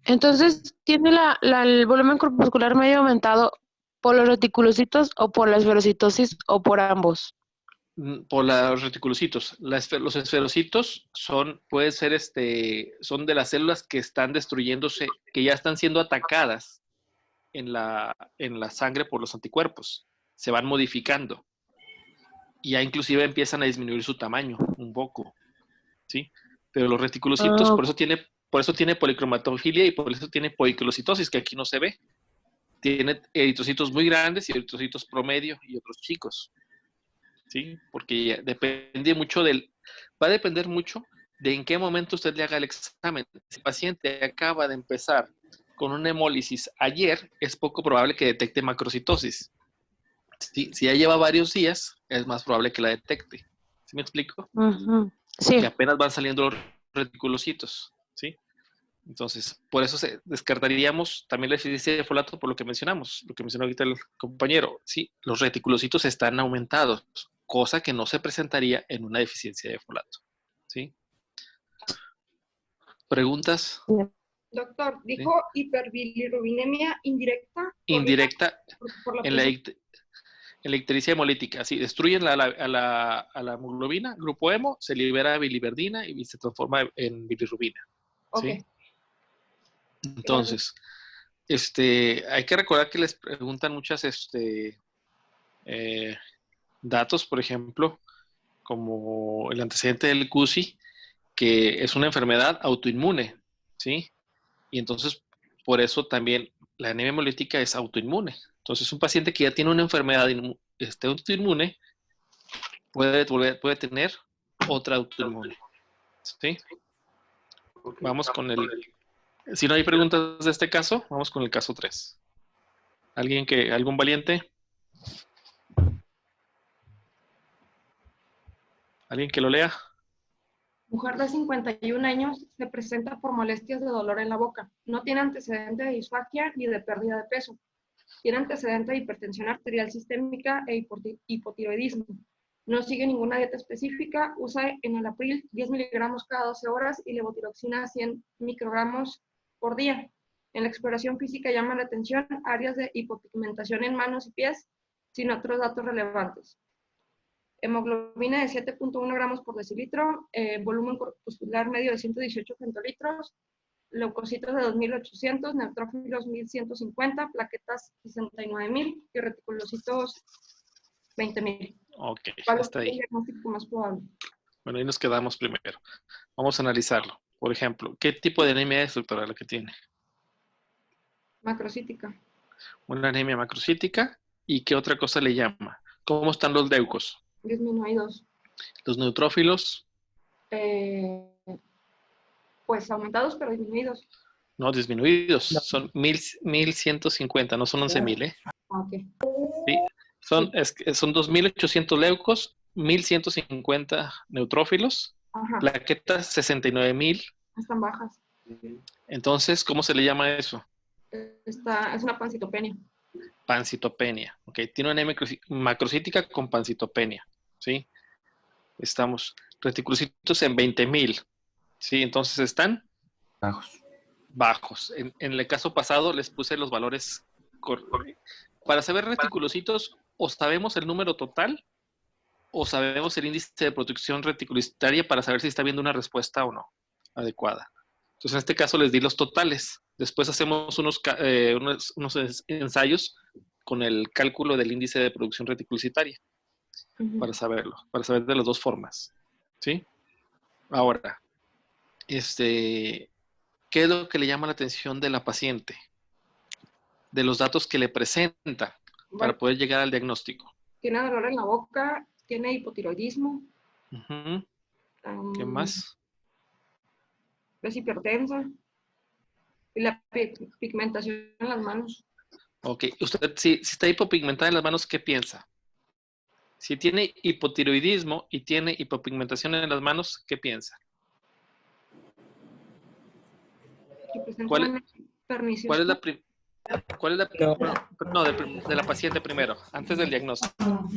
Speaker 11: entonces, ¿tiene el volumen corpuscular medio aumentado por los reticulocitos o por la esferocitosis o por ambos?
Speaker 1: Por los reticulocitos. Los esferocitos pueden ser, son de las células que están destruyéndose, que ya están siendo atacadas en la sangre por los anticuerpos. Se van modificando. Y ya inclusive empiezan a disminuir su tamaño un poco, ¿sí? Pero los reticulocitos, por eso tiene policromatofilia y por eso tiene poiculocitosis, que aquí no se ve. Tiene eritrocitos muy grandes y eritrocitos promedio y otros chicos, ¿sí? Porque va a depender mucho de en qué momento usted le haga el examen. Si el paciente acaba de empezar con una hemólisis ayer, es poco probable que detecte macrocitosis. Si ya lleva varios días, es más probable que la detecte. ¿Sí me explico?
Speaker 11: Sí.
Speaker 1: Que apenas van saliendo los reticulocitos, ¿sí? Entonces, por eso descartaríamos también la deficiencia de folato por lo que mencionamos, lo que mencionó ahorita el compañero. Sí, los reticulocitos están aumentados, cosa que no se presentaría en una deficiencia de folato, ¿sí? ¿Preguntas?
Speaker 6: Doctor, dijo hiperbilirrubinemia indirecta.
Speaker 1: Indirecta
Speaker 6: Por la
Speaker 1: en la ictericia hemolítica. Sí, destruyen a la hemoglobina, grupo hemo, se libera biliverdina y se transforma en bilirrubina. ¿Sí?
Speaker 6: Ok.
Speaker 1: Entonces, hay que recordar que les preguntan muchas datos, por ejemplo, como el antecedente del CUSI, que es una enfermedad autoinmune, ¿sí? Y entonces, por eso también la anemia hemolítica es autoinmune. Entonces, un paciente que ya tiene una enfermedad autoinmune puede tener otra autoinmune, ¿sí? Vamos con si no hay preguntas de este caso, vamos con el caso 3. ¿Algún valiente? ¿Alguien que lo lea?
Speaker 6: Mujer de 51 años se presenta por molestias de dolor en la boca. No tiene antecedente de disfagia ni de pérdida de peso. Tiene antecedente de hipertensión arterial sistémica e hipotiroidismo. No sigue ninguna dieta específica. Usa enalapril 10 miligramos cada 12 horas y levotiroxina 100 microgramos por día. En la exploración física llama la atención áreas de hipopigmentación en manos y pies, sin otros datos relevantes. Hemoglobina de 7.1 gramos por decilitro, volumen corpuscular medio de 118 centilitros, leucocitos de 2.800, neutrófilos 1.150, plaquetas 69.000 y reticulocitos 20.000.
Speaker 1: Ok,
Speaker 6: ¿Cuál
Speaker 1: hasta
Speaker 6: es el
Speaker 1: ahí.
Speaker 6: diagnóstico más probable?
Speaker 1: Bueno, ahí nos quedamos primero. Vamos a analizarlo. Por ejemplo, ¿qué tipo de anemia es, doctora, la que tiene?
Speaker 6: Macrocítica.
Speaker 1: Una anemia macrocítica. ¿Y qué otra cosa le llama? ¿Cómo están los leucos?
Speaker 6: Disminuidos.
Speaker 1: Los neutrófilos,
Speaker 6: Pues aumentados, pero disminuidos.
Speaker 1: no, disminuidos. Son 1150, no son 11,000, ¿eh?
Speaker 6: Ok.
Speaker 1: Sí. Son 2800 leucos, 1150 neutrófilos,
Speaker 6: Ajá.
Speaker 1: plaquetas 69,000.
Speaker 6: Están bajas.
Speaker 1: Entonces, ¿cómo se le llama eso?
Speaker 6: Es una pancitopenia.
Speaker 1: Pancitopenia. Ok, tiene una anemia macrocítica con pancitopenia. ¿Sí? Estamos reticulocitos en 20,000. ¿Sí? Entonces están bajos. En el caso pasado les puse los valores. Para saber reticulocitos, o sabemos el número total, o sabemos el índice de protección reticulicitaria para saber si está habiendo una respuesta o no adecuada. Entonces, en este caso les di los totales. Después hacemos unos ensayos con el cálculo del índice de producción reticulicitaria para saberlo, para saber de las dos formas. ¿Sí? Ahora, ¿qué es lo que le llama la atención de la paciente? De los datos que le presenta para poder llegar al diagnóstico.
Speaker 6: Tiene dolor en la boca, tiene hipotiroidismo.
Speaker 1: ¿Qué más?
Speaker 6: Es hipertensa. Y la pigmentación en las manos.
Speaker 1: Ok, usted si está hipopigmentada en las manos, ¿qué piensa? Si tiene hipotiroidismo y tiene hipopigmentación en las manos, ¿qué piensa? ¿Cuál es la de la paciente primero, antes del diagnóstico?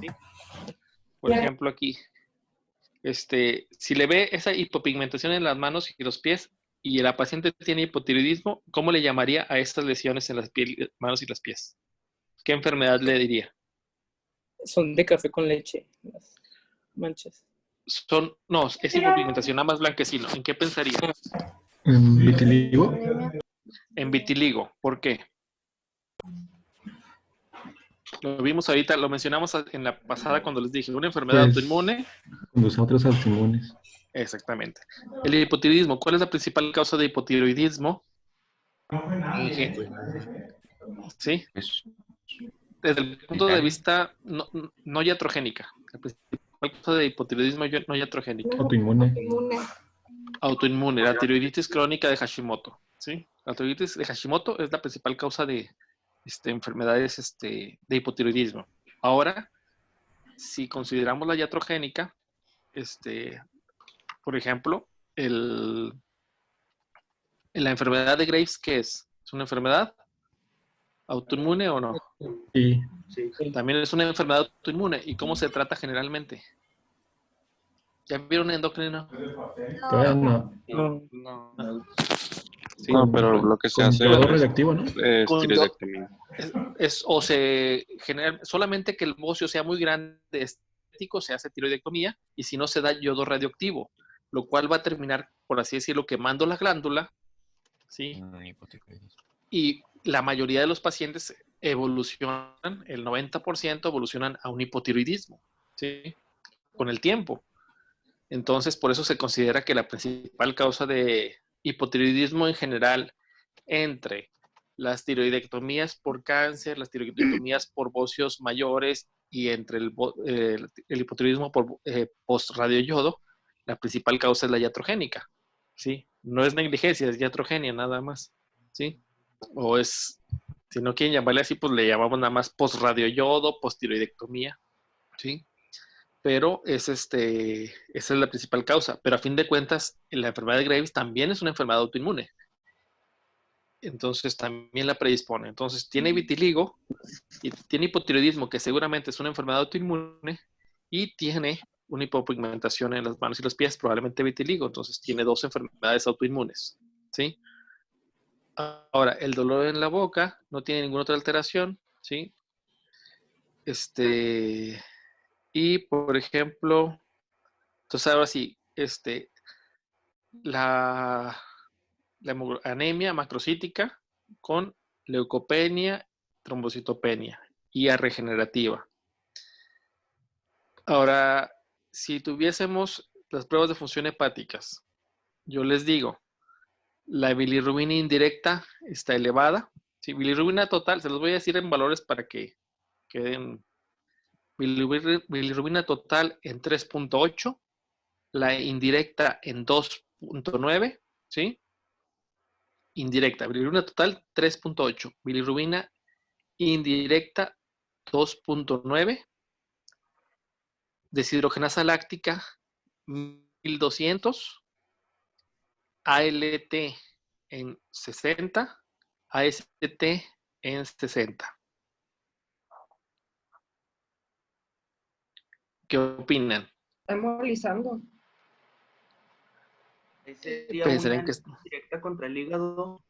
Speaker 1: ¿Sí? Por ejemplo, aquí, si le ve esa hipopigmentación en las manos y los pies y la paciente tiene hipotiroidismo, ¿cómo le llamaría a estas lesiones en las manos y los pies? ¿Qué enfermedad le diría?
Speaker 7: Son de café con leche, las manchas.
Speaker 1: No, es hipopigmentación, nada más blanquecino. ¿En qué pensaría?
Speaker 5: ¿En vitiligo?
Speaker 1: En vitiligo. ¿Por qué? Lo vimos ahorita, lo mencionamos en la pasada cuando les dije, una enfermedad autoinmune.
Speaker 5: Los otros autoinmunes.
Speaker 1: Exactamente. El hipotiroidismo, ¿cuál es la principal causa de hipotiroidismo? ¿Sí? Desde el punto de vista no iatrogénica. La principal causa de hipotiroidismo no iatrogénica. Autoinmune, la tiroiditis crónica de Hashimoto. ¿Sí? La tiroiditis de Hashimoto es la principal causa de enfermedades de hipotiroidismo. Ahora, si consideramos la iatrogénica, por ejemplo, la enfermedad de Graves, ¿qué es? ¿Es una enfermedad autoinmune o no?
Speaker 5: Sí.
Speaker 1: También es una enfermedad autoinmune. ¿Y cómo se trata generalmente? ¿Ya vieron endocrino?
Speaker 5: Todavía
Speaker 7: No.
Speaker 1: Sí.
Speaker 9: No, pero lo que se hace
Speaker 5: yodo radioactivo, ¿no?
Speaker 9: es tiroidectomía.
Speaker 1: O se genera solamente que el bocio sea muy grande, estético, se hace tiroidectomía, y si no se da yodo radioactivo, lo cual va a terminar, por así decirlo, quemando la glándula, ¿sí? Y la mayoría de los pacientes evolucionan, el 90% evolucionan a un hipotiroidismo, ¿sí? Con el tiempo. Entonces, por eso se considera que la principal causa de hipotiroidismo en general, entre las tiroidectomías por cáncer, las tiroidectomías por bocios mayores y entre el hipotiroidismo por post-radioyodo, la principal causa es la iatrogénica, ¿sí? No es negligencia, es iatrogenia nada más, ¿sí? O es, si no quieren llamarle así, pues le llamamos nada más post-radioyodo, post-tiroidectomía, ¿sí? Pero esa es la principal causa. Pero a fin de cuentas, la enfermedad de Graves también es una enfermedad autoinmune. Entonces también la predispone. Entonces tiene vitiligo y tiene hipotiroidismo, que seguramente es una enfermedad autoinmune, y tiene una hipopigmentación en las manos y los pies, probablemente vitiligo. Entonces tiene dos enfermedades autoinmunes, ¿sí? Ahora, el dolor en la boca no tiene ninguna otra alteración, ¿sí? Y, por ejemplo, entonces ahora sí, la anemia macrocítica con leucopenia, trombocitopenia y A regenerativa. Ahora, si tuviésemos las pruebas de función hepáticas, yo les digo, la bilirrubina indirecta está elevada. Sí, bilirrubina total, se los voy a decir en valores para que queden bilirrubina total en 3.8, la indirecta en 2.9, ¿sí? Indirecta, bilirrubina total 3.8, bilirrubina indirecta 2.9, deshidrogenasa láctica 1200, ALT en 60, AST en 60. ¿Qué opinan?
Speaker 6: Está embolizando.
Speaker 4: Sería
Speaker 1: Pensaré
Speaker 4: una
Speaker 1: que
Speaker 4: directa contra el hígado.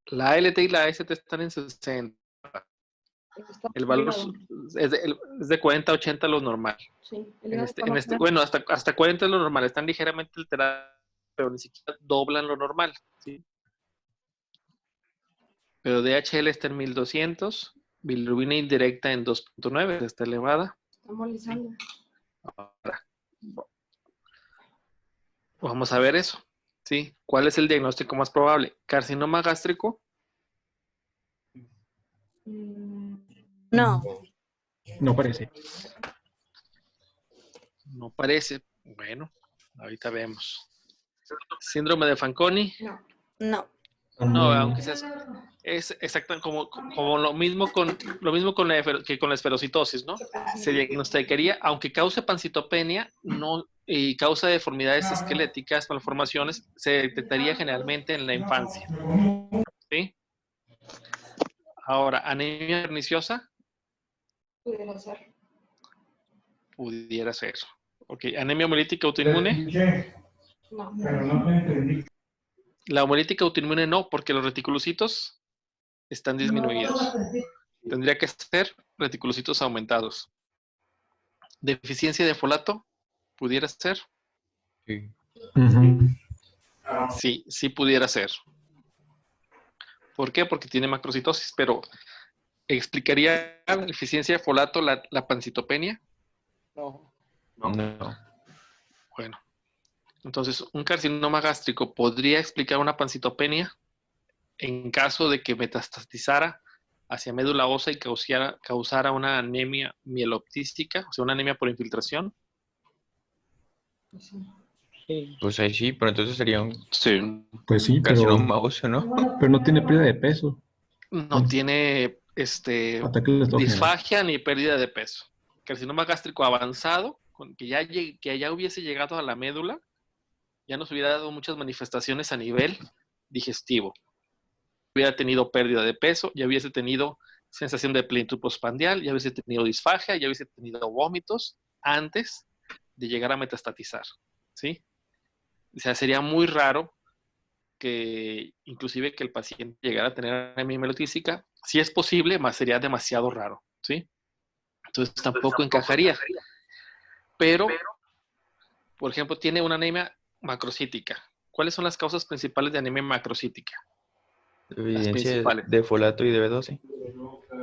Speaker 1: la ALT y la AST están en 60.
Speaker 6: Está
Speaker 1: El valor
Speaker 6: hígado.
Speaker 1: es de 40 a 80 lo normal.
Speaker 6: Sí, el hígado está más
Speaker 1: Bueno, hasta 40 es lo normal. Están ligeramente alterados, pero ni siquiera doblan lo normal, ¿sí? Pero DHL está en 1200, bilirrubina indirecta en 2.9, está elevada.
Speaker 6: Está embolizando.
Speaker 1: Ahora, vamos a ver eso, ¿sí? ¿Cuál es el diagnóstico más probable? ¿Carcinoma gástrico?
Speaker 3: No.
Speaker 5: No parece.
Speaker 1: No parece. Bueno, ahorita vemos. ¿Síndrome de Fanconi?
Speaker 6: No.
Speaker 3: No.
Speaker 1: No, aunque sea, es exactamente como lo mismo con la esferocitosis, ¿no? Se diagnosticaría, aunque cause pancitopenia, no, y causa deformidades esqueléticas, malformaciones, se detectaría generalmente en la infancia, ¿sí? Ahora, anemia perniciosa
Speaker 6: Pudiera ser.
Speaker 1: pudiera ser. Ok, anemia hemolítica autoinmune.
Speaker 6: No.
Speaker 1: La hemolítica autoinmune no, porque los reticulocitos están disminuidos. Tendría que ser reticulocitos aumentados. ¿Deficiencia de folato? ¿Pudiera ser?
Speaker 8: Sí.
Speaker 1: Sí, sí pudiera ser. ¿Por qué? Porque tiene macrocitosis, pero ¿explicaría la deficiencia de folato la pancitopenia?
Speaker 8: No.
Speaker 1: Bueno, entonces un carcinoma gástrico podría explicar una pancitopenia en caso de que metastatizara hacia médula ósea y causara una anemia mieloptística, o sea, una anemia por infiltración.
Speaker 7: Sí.
Speaker 8: Pues ahí sí, pero entonces sería un
Speaker 5: Pues sí, pero
Speaker 8: carcinoma óseo, ¿no?
Speaker 5: no tiene pérdida de peso.
Speaker 1: No tiene
Speaker 5: Ataque exógeno.
Speaker 1: disfagia ni pérdida de peso. Carcinoma gástrico avanzado, que ya hubiese llegado a la médula, ya nos hubiera dado muchas manifestaciones a nivel digestivo. Hubiera tenido pérdida de peso, ya hubiese tenido sensación de plenitud postprandial, ya hubiese tenido disfagia, ya hubiese tenido vómitos antes de llegar a metastatizar, ¿sí? O sea, sería muy raro que inclusive que el paciente llegara a tener anemia mielotística. Si es posible, más sería demasiado raro, ¿sí? Entonces tampoco encajaría. Pero, por ejemplo, tiene una anemia macrocítica. ¿Cuáles son las causas principales de anemia macrocítica?
Speaker 8: Evidencia de folato y de B12.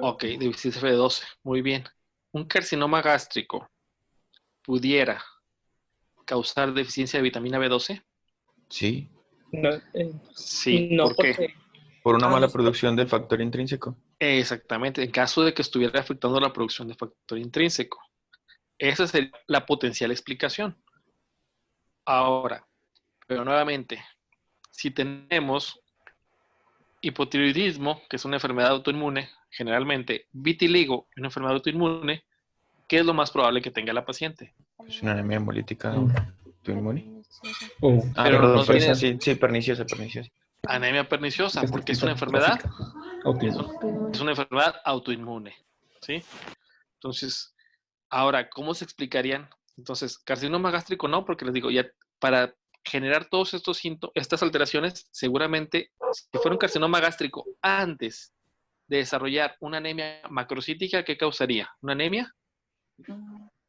Speaker 1: Ok, deficiencia de B12. Muy bien. ¿Un carcinoma gástrico pudiera causar deficiencia de vitamina B12?
Speaker 8: Sí.
Speaker 7: No,
Speaker 1: Sí.
Speaker 7: no,
Speaker 1: ¿Por qué?
Speaker 7: porque
Speaker 8: Por una mala producción del factor intrínseco.
Speaker 1: Exactamente. En caso de que estuviera afectando la producción de factor intrínseco. Esa sería la potencial explicación. Ahora, pero nuevamente, si tenemos hipotiroidismo, que es una enfermedad autoinmune, generalmente vitiligo, una enfermedad autoinmune, ¿qué es lo más probable que tenga la paciente?
Speaker 8: Es una anemia hemolítica autoinmune.
Speaker 1: Pero
Speaker 8: perdón,
Speaker 1: no tiene
Speaker 8: sí, perniciosa.
Speaker 1: anemia perniciosa, porque es una enfermedad, es una enfermedad autoinmune, ¿sí? Entonces, ahora, ¿cómo se explicarían? Entonces, carcinoma gástrico no, porque les digo, ya para generar todos estos síntomas, estas alteraciones, seguramente, si fuera un carcinoma gástrico antes de desarrollar una anemia macrocítica, ¿qué causaría? ¿Una anemia?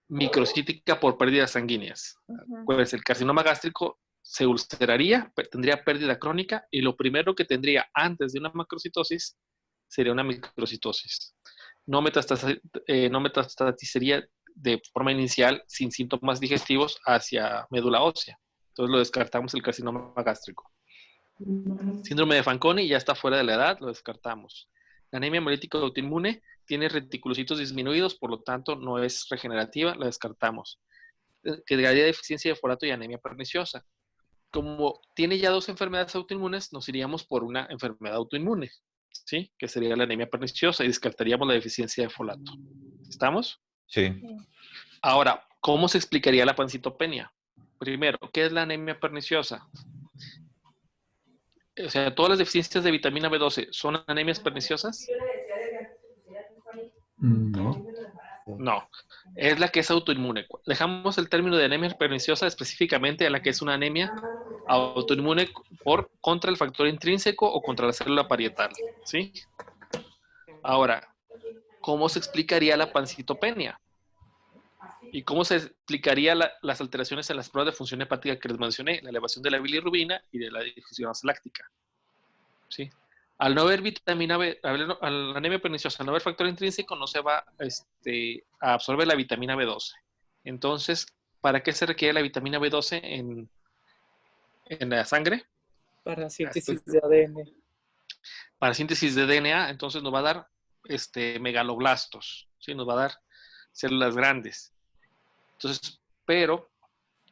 Speaker 1: Microcítica por pérdidas sanguíneas. Pues el carcinoma gástrico se ulceraría, tendría pérdida crónica y lo primero que tendría antes de una macrocitosis sería una microcitosis. No metastatizaría de forma inicial sin síntomas digestivos hacia médula ósea. Entonces lo descartamos el carcinoma gástrico. Síndrome de Fanconi ya está fuera de la edad, lo descartamos. La anemia hemolítica autoinmune tiene reticulocitos disminuidos, por lo tanto no es regenerativa, la descartamos. Que daría deficiencia de folato y anemia perniciosa. Como tiene ya 2 enfermedades autoinmunes, nos iríamos por una enfermedad autoinmune, ¿sí? Que sería la anemia perniciosa y descartaríamos la deficiencia de folato. ¿Estamos?
Speaker 8: Sí.
Speaker 1: Ahora, ¿cómo se explicaría la pancitopenia? Primero, ¿qué es la anemia perniciosa? O sea, ¿todas las deficiencias de vitamina B12 son anemias perniciosas?
Speaker 5: No.
Speaker 1: No, es la que es autoinmune. Dejamos el término de anemia perniciosa específicamente a la que es una anemia autoinmune contra el factor intrínseco o contra la célula parietal, ¿sí? Ahora, ¿cómo se explicaría la pancitopenia? ¿Y cómo se explicaría las alteraciones en las pruebas de función hepática que les mencioné? La elevación de la bilirrubina y de la digestión láctica, ¿sí? Al no haber vitamina B, al la anemia perniciosa, al no haber factor intrínseco, no se va a absorber la vitamina B12. Entonces, ¿para qué se requiere la vitamina B12 en la sangre?
Speaker 7: Para síntesis de ADN.
Speaker 1: Para síntesis de DNA, entonces nos va a dar megaloblastos, ¿sí? Nos va a dar células grandes. Entonces, pero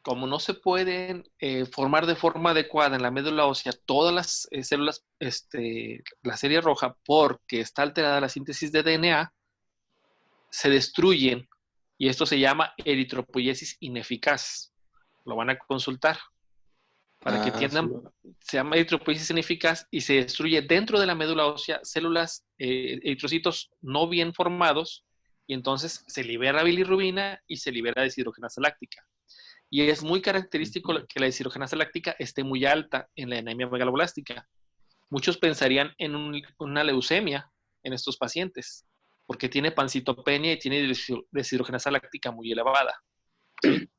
Speaker 1: como no se pueden formar de forma adecuada en la médula ósea todas las células, la serie roja, porque está alterada la síntesis de DNA, se destruyen y esto se llama eritropoiesis ineficaz. Lo van a consultar para que entiendan. Sí. Se llama eritropoiesis ineficaz y se destruye dentro de la médula ósea células, eritrocitos no bien formados, y entonces se libera bilirrubina y se libera deshidrogenasa láctica. Y es muy característico que la deshidrogenasa láctica esté muy alta en la anemia megaloblástica. Muchos pensarían en una leucemia en estos pacientes, porque tiene pancitopenia y tiene deshidrogenasa láctica muy elevada, ¿sí?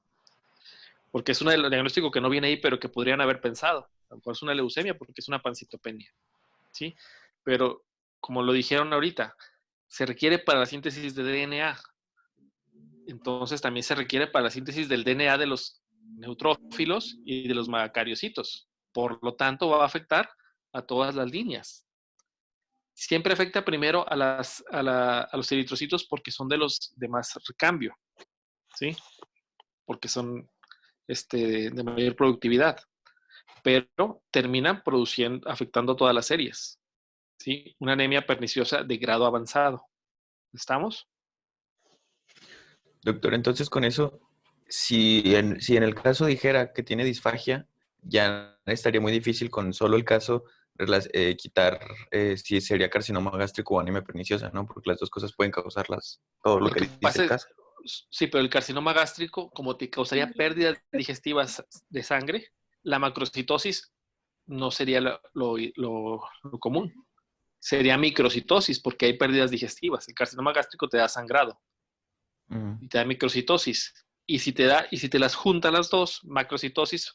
Speaker 1: Porque es un diagnóstico que no viene ahí, pero que podrían haber pensado. A lo mejor es una leucemia porque es una pancitopenia, ¿sí? Pero, como lo dijeron ahorita, se requiere para la síntesis de DNA. Entonces también se requiere para la síntesis del DNA de los neutrófilos y de los macariocitos. Por lo tanto, va a afectar a todas las líneas. Siempre afecta primero a los eritrocitos porque son de los de más recambio, ¿sí? Porque son de mayor productividad. Pero terminan afectando todas las series, ¿sí? Una anemia perniciosa de grado avanzado. ¿Estamos?
Speaker 8: Doctor, entonces con eso, si en el caso dijera que tiene disfagia, ya estaría muy difícil con solo el caso quitar si sería carcinoma gástrico o anemia perniciosa, ¿no? Porque las dos cosas pueden causarlas, todo lo que dice el caso.
Speaker 1: Sí, pero el carcinoma gástrico, como te causaría pérdidas digestivas de sangre, la macrocitosis no sería lo común. Sería microcitosis porque hay pérdidas digestivas. El carcinoma gástrico te da sangrado. Y te da microcitosis. Y si te las juntan las dos, microcitosis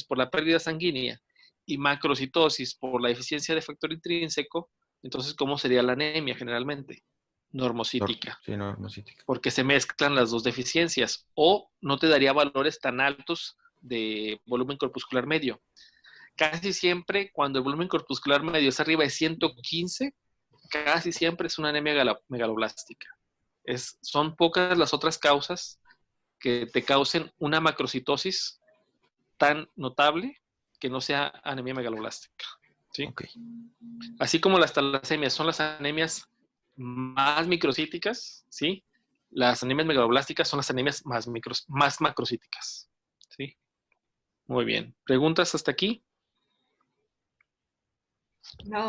Speaker 1: por la pérdida sanguínea y macrocitosis por la deficiencia de factor intrínseco, entonces, ¿cómo sería la anemia generalmente? Normocítica.
Speaker 8: Sí, normocítica.
Speaker 1: Porque se mezclan las dos deficiencias. O no te daría valores tan altos de volumen corpuscular medio. Casi siempre, cuando el volumen corpuscular medio es arriba de 115, casi siempre es una anemia megaloblástica. Son pocas las otras causas que te causen una macrocitosis tan notable que no sea anemia megaloblástica, ¿sí?
Speaker 8: Okay.
Speaker 1: Así como las talasemias son las anemias más microcíticas, ¿sí? Las anemias megaloblásticas son las anemias más macrocíticas, ¿sí? Muy bien. ¿Preguntas hasta aquí?
Speaker 6: No.